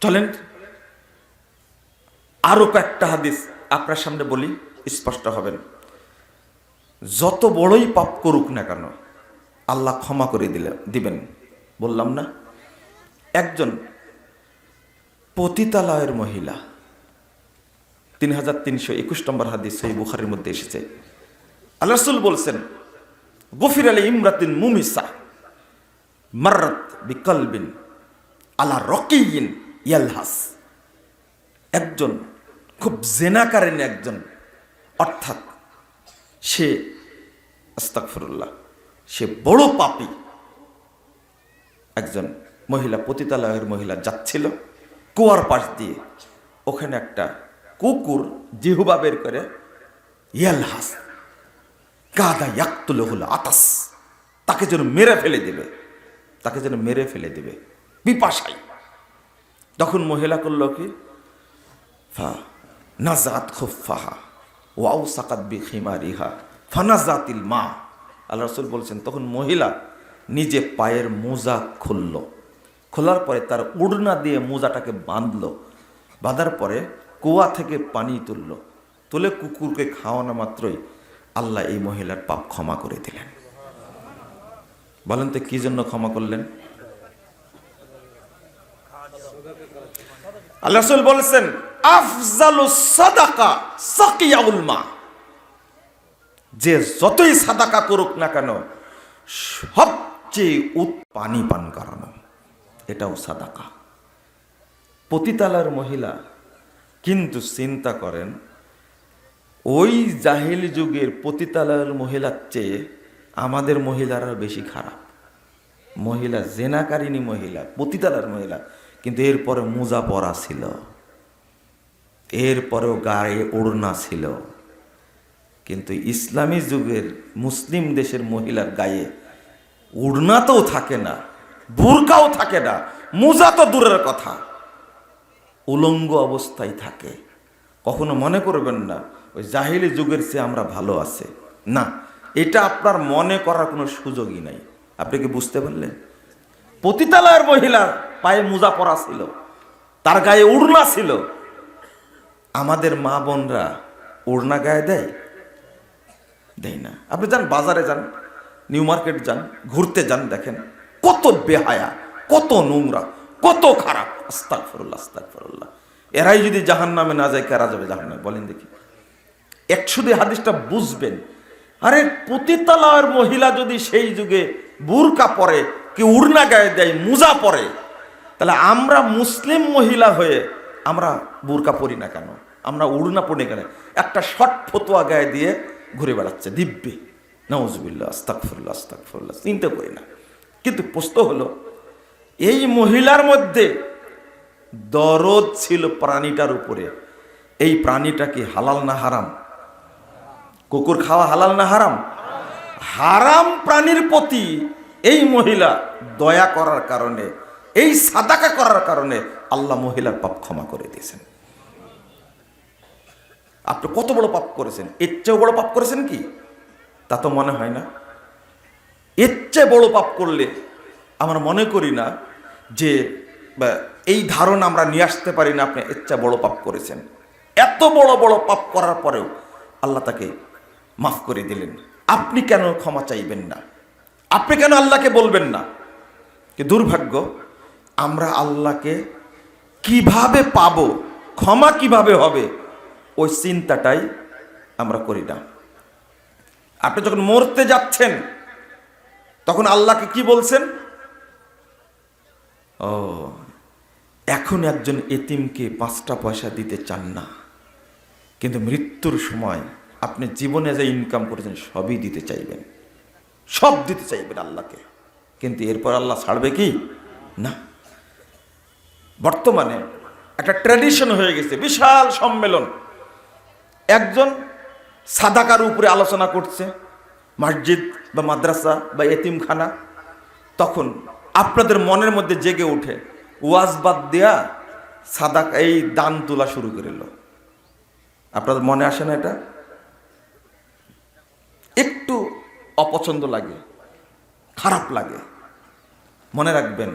[SPEAKER 1] চলেন আরো কয়েকটা হাদিস আপনার সামনে বলি, স্পষ্ট হবেন। যত বড়ই পাপ করুক না কেন আল্লাহ ক্ষমা করে দিবেন। বললাম না, একজন পতিতালয়ের মহিলা, 3321 নম্বর হাদিস সহিহ বুখারীর মধ্যে এসেছে। আল্লাহ রাসূল বলছেন, গফির আলী ইমরাতিন মুমিসা মাররাত বিকলবিন আলা রকিয়িন ইয়ালহাস, একজন খুব জেনাকারেন একজন, অর্থাৎ সে আস্তাগফিরুল্লাহ, সে বড় পাপী একজন মহিলা, পতিতালয়ের মহিলা যাচ্ছিল কুয়ার পাশ দিয়ে, ওখানে একটা কুকুর জিহ্বা বের করে ইয়ালহাস কাদা ইয়াকতুলুল আতাস, তাকে যেন মেরে ফেলে দেবে, তাকে যেন মেরে ফেলে দেবে পিপাসায়। তখন মহিলা করলো কি, ফা নাজাত খুফাহা ওয়াও সাকাত বিখিমারিহা ফানাজাতিল মা। আল্লাহ রাসূল বলছেন, তখন মহিলা নিজে পায়ের মোজা খুলল, খোলার পরে তার উড়না দিয়ে মোজাটাকে বাঁধলো, বাঁধার পরে কুয়া থেকে পানি তুললো, তুলে কুকুরকে খাওয়ানো মাত্রই আল্লাহ এই মহিলার পাপ ক্ষমা করে দিলেন। বলেন তো কি জন্য ক্ষমা করলেন? আল্লাহ রাসূল বলেছেন, আফজালুস সাদাকা সাকিয়াউল মা, যে যতই সাদাকা করুক না কেন সবচেয়ে পানি পান করানো, এটাও সাদাকা। পতিতালয়ের মহিলা, কিন্তু চিন্তা করেন ওই জাহেলি যুগের পতিতালয়ের মহিলার চেয়ে আমাদের মহিলারা বেশি খারাপ। মহিলা জেনাকারিনী মহিলা, পতিতালয়ের মহিলা, কিন্তু এরপরে মোজা পরা ছিল, এরপরেও গায়ে ওড়না ছিল, কিন্তু ইসলামী যুগের মুসলিম দেশের মহিলার গায়ে উড়নাতেও থাকে না, বুরকাও থাকে না, মোজা তো দূরের কথা, উলঙ্গ অবস্থায় থাকে। কখনো মনে করবেন না ওই জাহিলি যুগের চেয়ে আমরা ভালো আছে, না, এটা আপনার মনে করার কোনো সুযোগই নাই। আপনি কি বুঝতে পারলেন? পতিতালয়ের মহিলার পায়ে মোজা পরা ছিল, তার গায়ে উড়না ছিল। আমাদের মা বোনরা ওড়না গায়ে দেয়? দেয় না। আপনি যান বাজারে, যান নিউ মার্কেট, যান ঘুরতে যান, দেখেন কত বেহায়া, কত নোংরা, কত খারাপ। আস্তাগফিরুল্লাহ, আস্তাগফিরুল্লাহ। এরাই যদি জাহান্নামে না যায়, কারা যাবে জাহান্নামে বলেন দেখি? শুধু হাদিসটা বুঝবেন। আরে পতিতালয়ের মহিলা যদি সেই যুগে বুরকা পরে, কি উড়না গায়ে দেয়, মোজা পরে, তাহলে আমরা মুসলিম মহিলা হয়ে আমরা বুরকা পরি না কেন? আমরা উড়না পড়ি কেন? একটা শর্ট ফতোয়া গায়ে দিয়ে ঘুরে বেড়াচ্ছে দিব্যি। নাউজুবিল্লাহ, আস্তাগফিরুল্লাহ, আস্তাগফিরুল্লাহ। চিন্তা করি না। কিন্তু প্রশ্ন হলো, এই মহিলার মধ্যে দরদ ছিল প্রাণীটার উপরে। এই প্রাণীটা কি হালাল না হারাম? কুকুর খাওয়া হালাল না হারাম? হারাম প্রাণীর প্রতি এই মহিলা দয়া করার কারণে, এই সাদাকা করার কারণে আল্লাহ মহিলার পাপ ক্ষমা করে দিয়েছেন। আপনি কত বড় পাপ করেছেন? এর চেয়েও বড় পাপ করেছেন কি? তা তো মনে হয় না। এর চেয়ে বড় পাপ করলে আমরা মনে করি না যে এই ধারণা আমরা নিয়ে আসতে পারি না আপনি এর চেয়ে বড় পাপ করেছেন। এত বড় বড় পাপ করার পরেও আল্লাহ তাকে মাফ করে দিলেন। আপনি কেন ক্ষমা চাইবেন না? আপনি কেন আল্লাহকে বলবেন না? কি দুর্ভাগ্য, আমরা আল্লাহকে কিভাবে পাবো, ক্ষমা কিভাবে হবে, ওই চিন্তাটাই আমরা করি না। আপনি যখন মরতে যাচ্ছেন তখন আল্লাহকে কি বলছেন? ও, এখন একজন এতিমকে 5টা পয়সা দিতে চান না, কিন্তু মৃত্যুর সময় আপনি জীবনে যে ইনকাম করেছেন সবই দিতে চাইবেন, সব দিতে চাইবেন আল্লাহকে। কিন্তু এরপর আল্লাহ ছাড়বে কি? না। বর্তমানে একটা ট্র্যাডিশন হয়ে গেছে, বিশাল সম্মেলন, একজন সাদাকার উপরে আলোচনা করছে, মসজিদ বা মাদ্রাসা বা এতিমখানা। তখন আপনাদের মনের মধ্যে জেগে উঠে ওয়াজ বাদ দেয়া সাদাকা, এই দান তোলা শুরু করিল। আপনাদের মনে আসে না? এটা একটু অপছন্দ লাগে, খারাপ লাগে। মনে রাখবেন,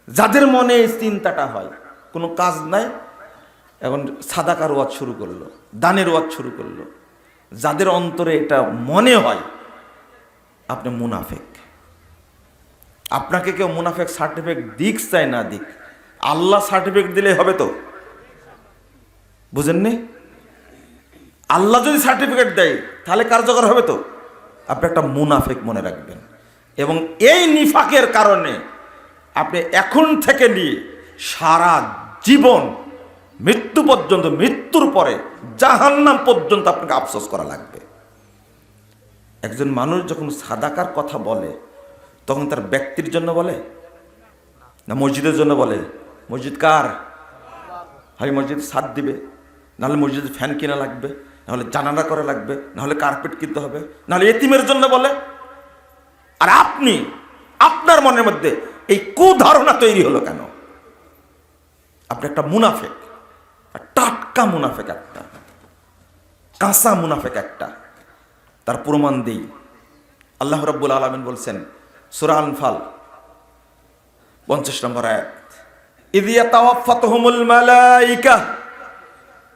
[SPEAKER 1] যাদের মনে এই চিন্তাটা হয়, কোনো কাজ নাই, এখন সাদাকার ওয়াজ শুরু করলো, দানের ওয়াজ শুরু করলো, যাদের অন্তরে এটা মনে হয়, আপনি মুনাফেক। আপনাকে কেউ মুনাফেক সার্টিফিকেট দিক চাই না দিক, আল্লাহ সার্টিফিকেট দিলে হবে তো? বুঝেননি? আল্লাহ যদি সার্টিফিকেট দেয় তাহলে কার্যকর হবে তো? আপনি একটা মুনাফেক, মনে রাখবেন। এবং এই নিফাকের কারণে আপনি এখন থেকে নিয়ে সারা জীবন, মৃত্যু পর্যন্ত, মৃত্যুর পরে জাহান্নাম পর্যন্ত আপনাকে আফসোস করা লাগবে। একজন মানুষ যখন সাদাকার কথা বলে তখন তার ব্যক্তির জন্য বলে না মসজিদের জন্য বলে? মসজিদ কার? হয় মসজিদে ছাদ দিবে, নাহলে মসজিদে ফ্যান কিনা লাগবে, নাহলে জানালা করা লাগবে, নাহলে কার্পেট কিনতে হবে, নাহলে এতিমের জন্য বলে। আর আপনি, আপনার মনের মধ্যে এই কুধারণা তৈরি হলো কেন? আপনি একটা মুনাফেক, টাটকা মুনাফেক, একটা কাঁচা মুনাফেক একটা। তার প্রমাণ দেই। আল্লাহ রাব্বুল আলামিন বলছেন সূরা আনফাল 50 নম্বর আয়াত, ইয ইয়াতাওয়াফাতুহুমুল মালায়েকা।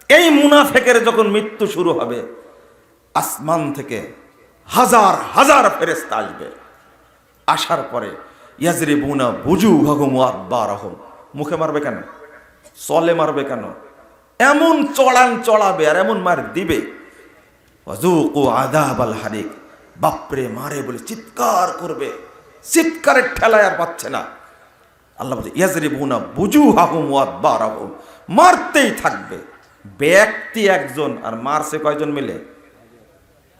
[SPEAKER 1] এই মুনাফেকের যখন মৃত্যু শুরু হবে, আসমান থেকে হাজার হাজার ফেরেশতা আসবে। আসার পরে ইয়াজরিবুনা বুজুহাহুম ওয়া আদবারহুম, মুখে মারবে কেন? চলে মারবে কেন? এমন চড়ান চড়াবে আর এমন মার দিবে, ওয়াযুকু আযাবাল হারিক, বাপরে মারে বলে চিৎকার করবে, চিৎকারের ঠেলায় আর পাচ্ছে না। আল্লাহ বলছে ইয়াজরিবুনা বুজুহাহুম ওয়া আদবারহুম, মারতেই থাকবে। ব্যক্তি একজন আর মারছে কয়জন মিলে?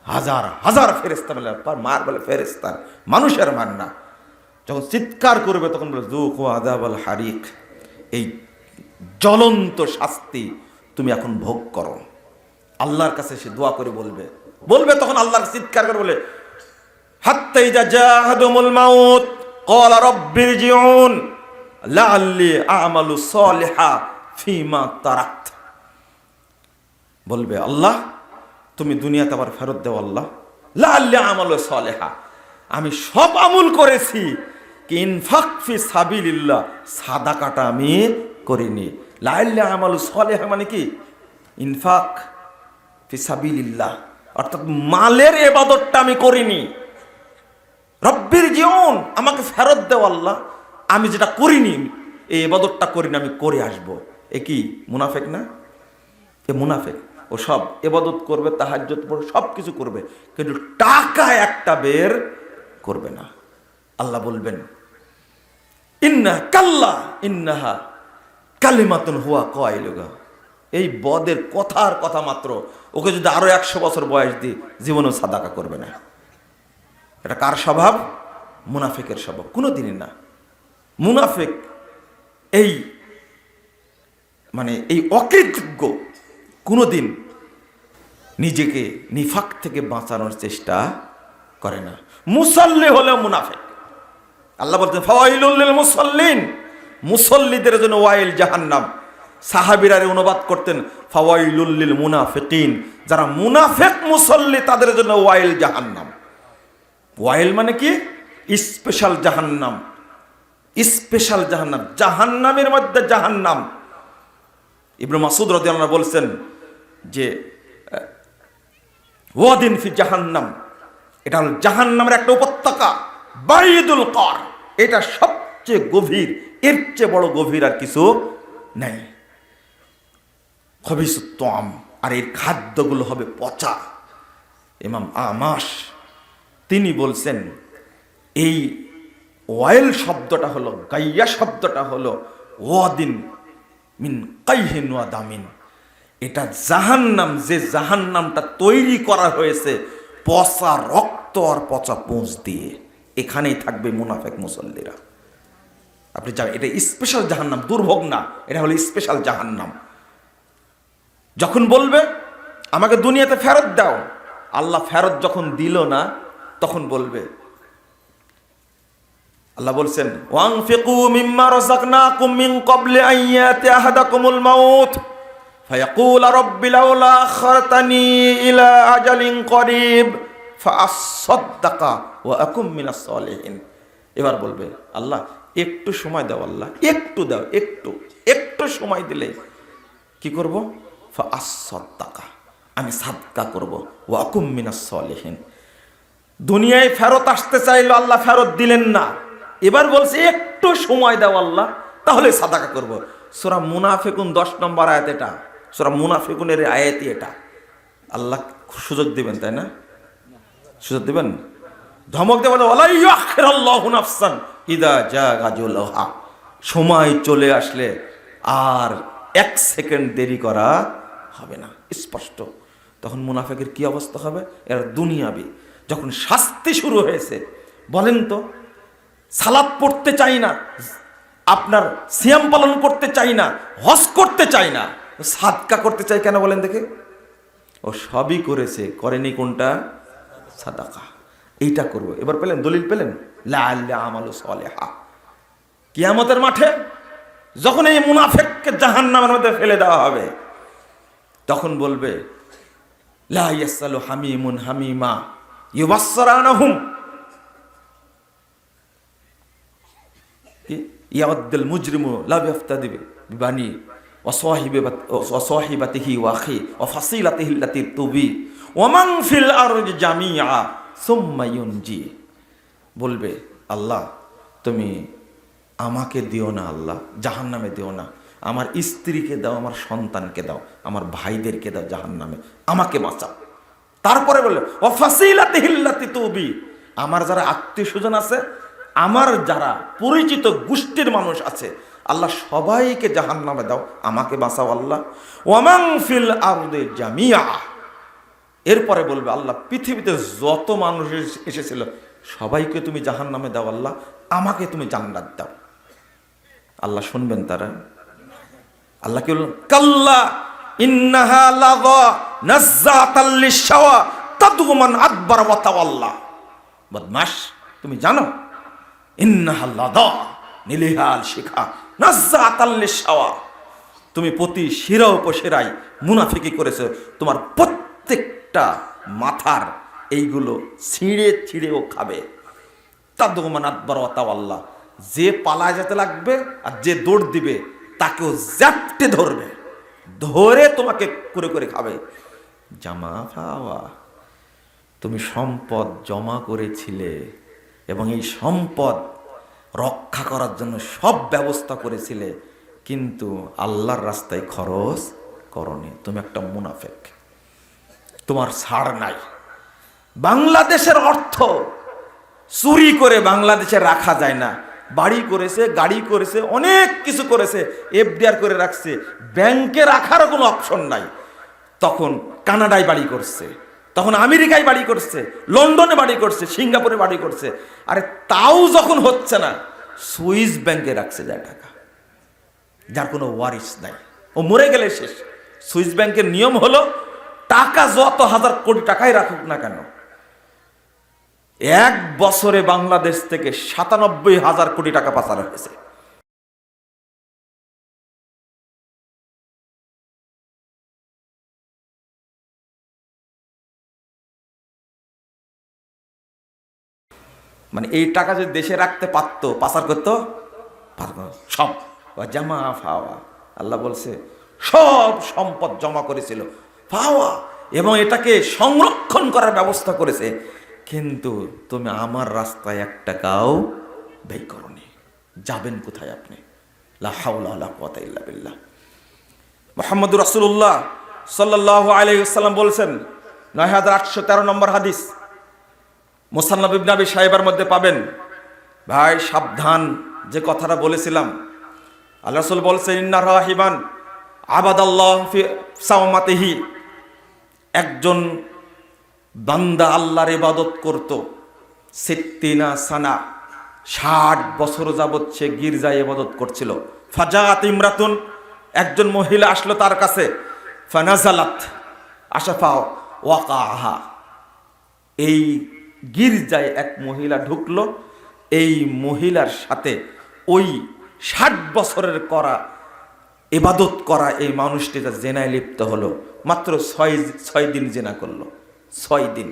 [SPEAKER 1] হাজার হাজার ফেরেশতা মিলে। মার বলে ফেরেশতা, মানুষের মার না। যখন চিৎকার করবে তখন বলে যুকু আযাবাল হারিক, এই জ্বলন্ত শাস্তি তুমি এখন ভোগ করো। আল্লাহর কাছে সে দোয়া করে বলবে, বলবে তখন আল্লাহর চিৎকার করে বলে, হাত্তা ইযা জাহাদুমুল মাউত ক্বালা রাব্বিরজিউন লাআল্লি আ'মালু সালিহান ফীমা তারাকত। বলবে আল্লাহ তুমি দুনিয়াতে আবার ফেরত দাও আল্লাহ, লাআল্লি আ'মালু সালিহান, আমি সব আমল করেছি, কি ইনফাক ফি সাবিলিল্লাহ, সাদাকাটা আমি করিনি। লাআল্লি আ'মালু সালিহান মানে কি? ইনফাক ফি সাবিলিল্লাহ, অর্থাৎ মালের ইবাদতটা আমি করিনি। রব্বির জীবন, আমাকে ফেরত দেও আল্লাহ, আমি যেটা করিনি এই ইবাদতটা করিনি, আমি করে আসব। এ কি মুনাফেক না? এ মুনাফেক। ও সব ইবাদত করবে, তাহাজ্জুদ পড়বে, সব কিছু করবে, কিন্তু টাকা একটা বের করবে না। আল্লাহ বলবেন ইন্নাহা কালিমাতুন হুয়া কাইলুহা, এই বদের কথার কথা মাত্র, ওকে যদি আরো 100 বছর বয়স দিই জীবনও সাদাকা করবে না। এটা কার স্বভাব? মুনাফিকের স্বভাব, কোনোদিনই না। মুনাফিক এই মানে এই অকৃতজ্ঞ কোনোদিন নিজেকে নিফাক থেকে বাঁচানোর চেষ্টা করে না। মুসাল্লি হলেও মুনাফিক। আল্লাহ বলতেন ফাওয়াইলুল লিল মুসাল্লিন, মুসল্লিদের জন্য ওয়াইল জাহান্নাম। সাহাবীরা অনুবাদ করতেন ফাওয়াইলুল লিল মুনাফিকিন, যারা মুনাফিক মুসল্লি তাদের জন্য ওয়াইল জাহান্নাম। ওয়াইল মানে কি? স্পেশাল জাহান্নাম, স্পেশাল জাহান্নাম, জাহান্নামের মধ্যে জাহান্নাম। ইবনে মাসউদ রাদিয়াল্লাহু আনহু বলছেন যে ওয়াদিন ফি জাহান্নাম, এটা হল জাহান্নামের একটা উপত্যকা, বাইদুল কার, এটা সবচেয়ে গভীর, এর চেয়ে বড় গভীর আর কিছু নেই। খবিসুত তাম, আর এর খাদ্যগুলো হবে পচা। ইমাম আমাশ তিনি বলছেন এই ওয়াইল শব্দটা হলো, গাইয়া শব্দটা হলো ওয়াদিন মিন কাইহিন ওয়া দামিন। এটা জাহান্নাম, যে জাহান্নামটা তৈরি করা হয়েছে পচা রক্ত আর পচা পুঁজ দিয়ে, এখানেই থাকবে মুনাফিক মুসল্লিরা। আপনি জানেন এটা স্পেশাল জাহান্নাম, দুর্ভোগ না, এটা হলো স্পেশাল জাহান্নাম। যখন বলবে আমাকে দুনিয়াতে ফেরত দাও, আল্লাহ ফেরত যখন দিল না তখন বলবে, আল্লাহ বলছেন ওয়ানফিকু মিম্মা রাযাকনাকুম মিন ক্বাবলি আন ইয়াতি আহাদাকুমুল মাউত ফায়াকুল রাব্বি লাউলা আখখারতানি ইলা আজালিন করিব ফাআসাদদাকা ওয়া আকুম মিনাস সালিহিন। এবার বলবে আল্লাহ একটু সময় দাও, আল্লাহ একটু দাও, একটু সময় দিলে কি করব? ফাআসাদদাকা, আমি সাদকা করব, ওয়া আকুম মিনাস সালিহিন। দুনিয়ায় ফেরত আসতে চাইলো, আল্লাহ ফেরত দিলেন না, এবার বলছে একটু সময় দাও আল্লাহ, তাহলে সাদাকা করব। সূরা মুনাফিকুন 10 নম্বর আয়াত, এটা সূরা মুনাফিকুনের আয়াতই এটা। আল্লাহ সুযোগ দিবেন, তাই না? সুযোগ দিবেন, ধমক দেবেন, ওয়ালা ইউআখিরুল্লাহু নাফসান ইযা জাআ আজালুহা, সময় চলে আসলে আর 1 সেকেন্ড দেরি করা হবে না, স্পষ্ট। তখন মুনাফিকের কি অবস্থা হবে? এর দুনিয়াবি যখন শাস্তি শুরু হয়েছে, বলেন তো, সালাত পড়তে চাই না, আপনার সিয়াম পালন করতে চাই না, হজ করতে চাই না, সাদকা করতে চাই কেন বলেন দেখে? ও সবই করেছে, করেনি কোনটা? সাদাকা। এইটা করবো। এবার পেলেন দলিল, পেলেন লাআল্লি আমালু সালিহা। কিয়ামতের মাঠে যখন এই মুনাফিককে জাহান্নামের মধ্যে ফেলে দেওয়া হবে, তখন বলবে লা ইয়াসালু হামিমুন হামিমা ইউবাসসারানহুম ইয়াওয়াদ্দুল মুজরিমু লা ইয়াফতাদি বিবানি ওয়া সাহিবাতিহি ওয়া আখি ওয়া ফাসিলাতিহি আল্লাতী তুবি ওয়া মান ফিল আরদি জামিআ সুম্মা ইউনজি। বলবে আল্লাহ তুমি আমাকে দিও না, আল্লাহ জাহান্নামে দিও না, আমার স্ত্রীকে দাও, আমার সন্তানকে দাও, আমার ভাইদেরকে দাও জাহান্নামে, আমাকে বাঁচাও। তারপরে বললো ওয়া ফাসিলাতিহি আল্লাতী তুবি, আমার যারা আত্মীয় স্বজন আছে, আমার যারা পরিচিত গোষ্ঠীর মানুষ আছে, আল্লাহ সবাইকে জাহান্নামে দাও, আমাকে বাঁচাও আল্লাহ। ওয়া মান ফিল আরদি জামিআ, এরপরে বলবে আল্লাহ পৃথিবীতে যত মানুষ এসেছিল সবাইকে তুমি জাহান্নামে দাও আল্লাহ, আমাকে তুমি জান্নাত দাও। আল্লাহ শুনবেন তারা? আল্লাহ কি বললেন? কাল্লা ইন্নাহা লাযা নাযাতাল লিশাওয়া তাদুমান আদবার ওয়া তাওয়াল্লা। বদমাশ, তুমি জানো ইন্নাহাল্লাদা নিলিহাল শিখা নাজ্জাতাল লিশাওয়া, তুমি প্রতি শিরা উপশিরায় মুনাফিকি করেছো, তোমার প্রত্যেকটা মাথার এইগুলো ছিঁড়ে ছিঁড়েও খাবে। তাদুমান আদবার ওয়া তাওয়াল্লা, যে পালায় যেতে লাগবে আর যে দৌড় দিবে তাকেও জ্যাপটে ধরবে, ধরে তোমাকে করে করে খাবে। জামা ফাওয়া, তুমি সম্পদ জমা করেছিলে এবং এই সম্পদ রক্ষা করার জন্য সব ব্যবস্থা করেছিলে, কিন্তু আল্লাহর রাস্তায় খরচ করনি। তুমি একটা মুনাফিক, তোমার ছাড় নাই। বাংলাদেশের অর্থ চুরি করে বাংলাদেশে রাখা যায় না। বাড়ি করেছে, গাড়ি করেছে, অনেক কিছু করেছে, এফডিআর করে রাখছে, ব্যাংকে রাখারও কোনো অপশন নাই। তখন কানাডায় বাড়ি করছে, তখন আমেরিকায় বাড়ি করছে, লন্ডনে বাড়ি করছে, সিঙ্গাপুরে বাড়ি করছে। আরে তাও যখন হচ্ছে না, সুইস ব্যাংকে রাখছে যায় টাকা, যার কোনো ওয়ারিস নাই, ও মরে গেলে শেষ। সুইস ব্যাংকের নিয়ম হলো টাকা যত হাজার কোটি টাকাই রাখুক না কেন, এক বছরে বাংলাদেশ থেকে ৯৭,০০০ কোটি টাকা পাচার হয়েছে। মানে এই টাকা যদি দেশে রাখতে পারতো, পাচার করতো সব। জামা ফাওয়া, আল্লাহ বলছে সব সম্পদ জমা করেছিল ফাওয়া, এবং এটাকে সংরক্ষণ করার ব্যবস্থা করেছে, কিন্তু তুমি আমার রাস্তায় এক টাকাও ব্যয় করনি। যাবেন কোথায় আপনি? লা হাওলা ওয়ালা কুওয়াতা ইল্লা বিল্লাহ। মুহাম্মদুর রাসূলুল্লাহ সাল্লাল্লাহু আলাইহি ওয়াসাল্লাম বলছেন, ৯৮১৩ নম্বর হাদিস, মুসান্নাফ ইবনে আবি শাইবার মধ্যে পাবেন। ভাই সাবধান, যে কথাটা বলেছিলাম, আল্লাহ রাসূল বলছেন ইন্না রাহিবান আবাদাল্লাহ ফি সাওমাতিহি, একজন বান্দা আল্লাহর ইবাদত করত সিত্তিনা সানা, ৬০ বছর যাবৎ সে গির্জায় ইবাদত করছিল। ফাজাত ইমরাতুন, একজন মহিলা আসলো তার কাছে, ফানাজালাত আশাফা ওয়াকাহা, এই গির্জায় এক মহিলা ঢুকলো, এই মহিলার সাথে ওই ৬০ বছরের করা ইবাদত করা এই মানুষটি যা জেনায় লিপ্ত হলো, মাত্র ৬ দিন জেনা করলো, ৬ দিন।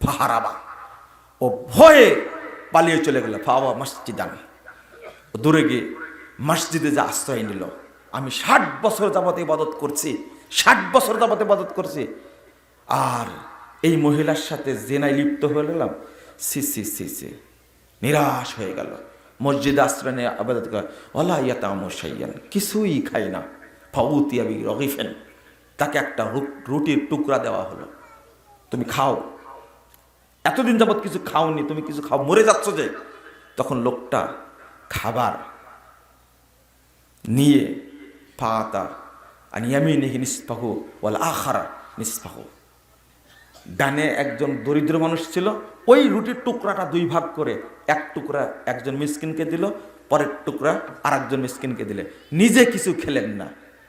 [SPEAKER 1] ফাহারাবা, ও ভয়ে পালিয়ে চলে গেল। ফাওয়া মসজিদান, দূরে গিয়ে মসজিদে যা আশ্রয় নিল। আমি ৬০ বছর যাবত ইবাদত করছি, ৬০ বছর যাবত ইবাদত করছি, আর এই মহিলার সাথে জেনায় লিপ্ত হয়ে গেলাম। সি সি সি সি, নিরাশ হয়ে গেল। মসজিদে আশ্রয় নিয়ে আবাদত করে, ওয়ালা ইয়াতামু শাইয়ান, কিছুই খাই না। ফাউতিয়া বি রগিফেন, তাকে একটা রুটির টুকরা দেওয়া হলো, তুমি খাও, এতদিন যাবৎ কিছু খাওনি, তুমি কিছু খাও, মরে যাচ্ছ যে। তখন লোকটা খাবার নিয়ে ফাতা আন ইয়ামিনিহি নিসফাহু ওয়াল আখারা নিসফাহু, ডানে একজন দরিদ্র মানুষ ছিল, ওই রুটির টুকরাটা 2 ভাগ করে, এক টুকরা একজন মিসকিনকে দিল, পরের টুকরা আর একজন মিসকিনকে দিলে। নিজে কিছু খেলেন না,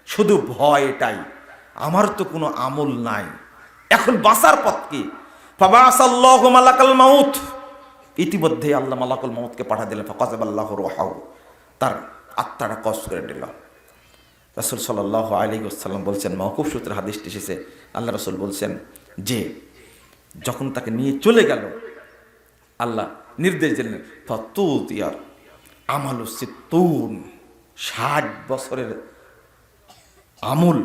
[SPEAKER 1] শুধু ভয় এটাই, আমার তো কোনো আমল নাই, এখন বাঁচার পথ কি? ফাবাসাল্লাহু মালাকাল মাউত, ইতিমধ্যে আল্লাহ মালাকুল মাউতকে পাঠা দিলেন। ফাকাযাবাল্লাহু রূহাহু, তার আত্মাটা কষ্ট করে দিল। রাসূল সাল্লাল্লাহু আলাইহি ওয়াসাল্লাম বলছেন, মাওকুফ সূত্রে হাদিসটি এসেছে, আল্লাহ রাসূল বলছেন যে যখন তাকে নিয়ে চলে গেল, আল্লাহ নির্দেশ দিলেন ফাতুতিয়ার আমালু সিত্তুন, ৬০ বছরের আমল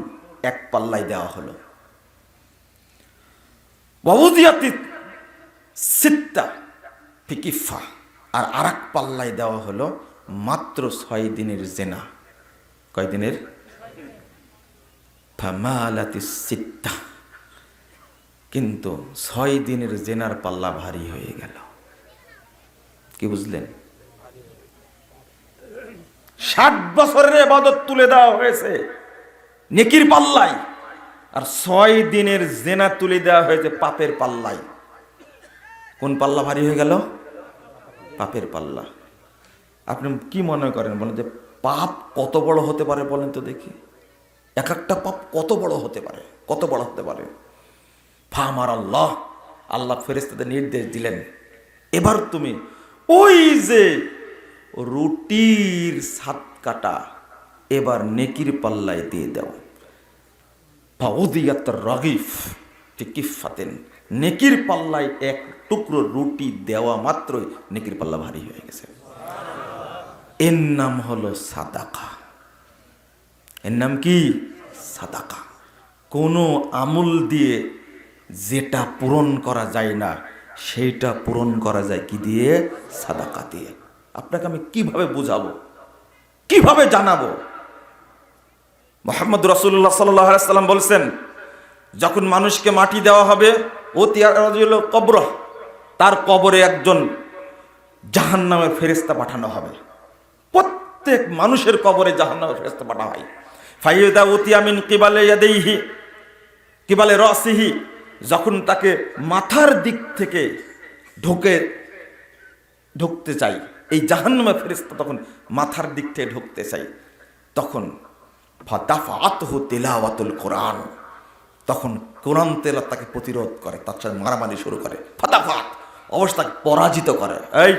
[SPEAKER 1] এক পাল্লায় দেওয়া হলো। ওয়াউদিয়াতি সিত্তা ফিকিফা, আর আরেক পাল্লায় দেওয়া হলো মাত্র ৬ দিনের জেনা। কয় দিনের? ফামালাতি সিত্তা, কিন্তু ৬ দিনের জেনার পাল্লা ভারী হয়ে গেল। কি বুঝলেন? ৬০ বছরের ইবাদত তুলে দেওয়া হয়েছে নেকির পাল্লায়, আর ৬ দিনের জেনা তুলে দেওয়া হয়েছে পাপের পাল্লায়। কোন পাল্লা ভারী হয়ে গেল? পাপের পাল্লা। আপনি কি মনে করেন বলেন যে পাপ কত বড় হতে পারে বলেন তো দেখি? এক একটা পাপ কত বড় হতে পারে, কত বড় হতে পারে? ফামার আল্লাহ, আল্লাহ ফেরেশতাদের নির্দেশ দিলেন, এবার তুমি ওই যে রুটির সাদকাটা এবার নেকির পাল্লায় দিয়ে দাও। ফাউদিয়াত রাগিফ কিফাতেন, নেকির পাল্লায় এক টুকরো রুটি দেওয়া মাত্রই নেকির পাল্লা ভারী হয়ে গেছে। এর নাম হলো সাদাকা। এর নাম কি? সাদাকা। কোনো আমল দিয়ে যেটা পূরণ করা যায় না সেইটা পূরণ করা যায় কি দিয়ে? সাদাকা দিয়ে। আপনাকে আমি কিভাবে বুঝাবো, কিভাবে জানাবো? মুহাম্মদ রাসূলুল্লাহ সাল্লাল্লাহু আলাইহি সাল্লাম বলছেন, যখন মানুষকে মাটি দেওয়া হবে, কবর, তার কবরে একজন জাহান্নামের ফেরেশতা পাঠানো হবে। প্রত্যেক মানুষের কবরে জাহান্নামের ফেরেশতা পাঠানো হয়। ফাইদা উতিয়া মিন কিবালে ইয়াদাইহি কিবালে রাসিহি, যখন তাকে মাথার দিক থেকে ঢুকতে চাই, এই জাহান্নামের ফেরেশতা তখন মাথার দিক থেকে ঢুকতে চাই, তখন ফাদাফাতহু তিলাওয়াতুল কোরআন, তখন কোরআন তেলাওয়াত তাকে প্রতিরোধ করে, তার সাথে মারামারি শুরু করে। ফাদাফাত অবস্থাকে পরাজিত করে। এই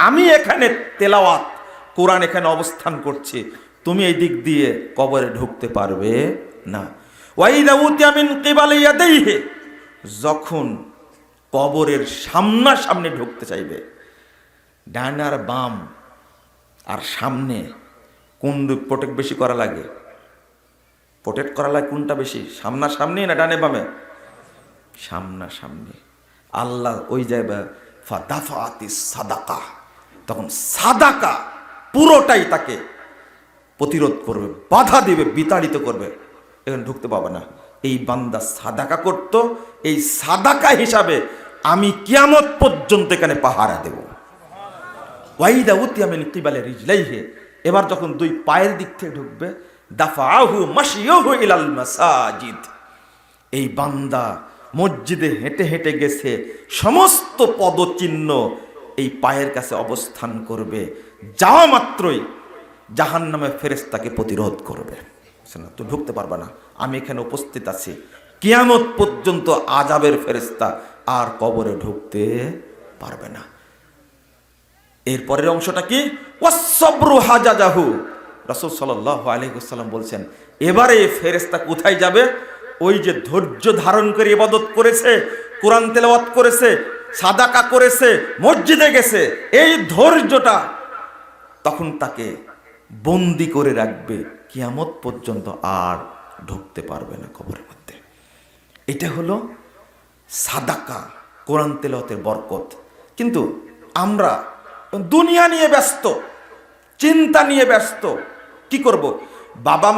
[SPEAKER 1] আমি এখানে তেলাওয়াত, কোরআন এখানে অবস্থান করছে, তুমি এই দিক দিয়ে কবরে ঢুকতে পারবে না। ওয়াইদা উতিয়া মিন কিবালি ইয়াদাইহি, যখন কবরের সামনাসামনি ঢুকতে চাইবে, ডান আর বাম আর সামনে কোন প্রোটেক্ট বেশি করা লাগে? প্রোটেক্ট করা লাগে কোনটা বেশি? সামনাসামনি না ডানে বামে? সামনাসামনি। আল্লাহ ওই জায়গায় ফাদাফাতিস সাদাকা, তখন সাদাকা পুরোটাই তাকে প্রতিরোধ করবে, বাধা দিবে, বিতাড়িত করবে, এখানে ঢুকতে পাবে না। এই বান্দা সাদাকা করত, এই সাদাকা হিসাবে আমি কিয়ামত পর্যন্ত এখানে পাহারা দেব। ওয়াইদা উতিয়া মিন কিবালি রিজলাইহি, এবার যখন দুই পায়ের দিক থেকে ঢুকবে, দাফাহু মাশিয়ুহু ইলাল মাসাজিদ, এই বান্দা মসজিদে হেঁটে হেঁটে গেছে, সমস্ত পদচিহ্ন এই পায়ের কাছে অবস্থান করবে, যাওয়া মাত্রই জাহান্নামের ফেরেশতাকে প্রতিরোধ করবে, তো ঢুকতে পারবে না, আমি এখানে উপস্থিত আছি। কিয়ামত পর্যন্ত আযাবের ফেরেশতা আর কবরে ঢুকতে পারবে না। এরপরের অংশটা কি? ওয়াসসাবরু হাজাজাহু, রাসূল সাল্লাল্লাহু আলাইহি ওয়াসাল্লাম বলছেন, এবারে ফেরেশতা কোথায় যাবে? ওই যে ধৈর্য ধারণ করে ইবাদত করেছে, কোরআন তেলাওয়াত করেছে, সাদাকা করেছে, মসজিদে গেছে, এই ধৈর্যটা তখন তাকে বন্দি করে রাখবে, কিয়ামত পর্যন্ত আর ঢুকতে পারবে না কবরের মধ্যে। এটা হলো সাদাকা, কোরআন তেলাওয়াতের বরকত। কিন্তু আমরা দুনিয়া নিয়ে ব্যস্ত, চিন্তা নিয়ে ব্যস্ত, কি করব? বাবা মা